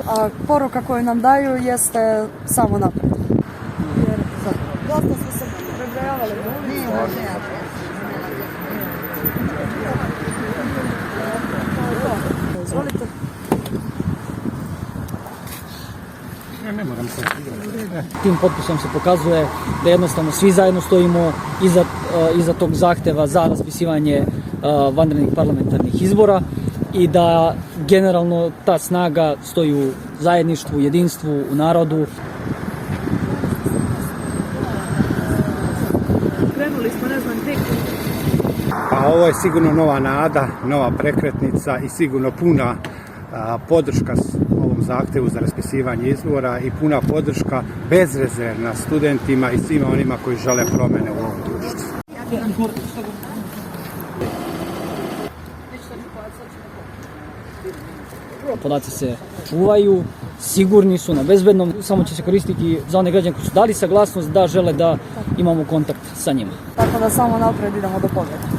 A poruka koju nam daju jeste samo napred. Dosta ste se prebrojavali. Izvolite. Tim potpisom se pokazuje da jednostavno svi zajedno stojimo iza tog zahteva za raspisivanje vanrednih parlamentarnih izbora i da generalno ta snaga stoji u zajedništvu, jedinstvu, u narodu. Krenuli smo, ne znam, tek. A ovo je sigurno nova nada, nova prekretnica i sigurno puna podrška ovom zahtevu za raspisivanje izbora i puna podrška bezrezervna studentima i svima onima koji žele promene u ovom društvu. Podaci se čuvaju, sigurni su na bezbednom, samo će se koristiti za one građane koji su dali saglasnost da žele da imamo kontakt sa njima. Tako da samo napred idemo do pobjede.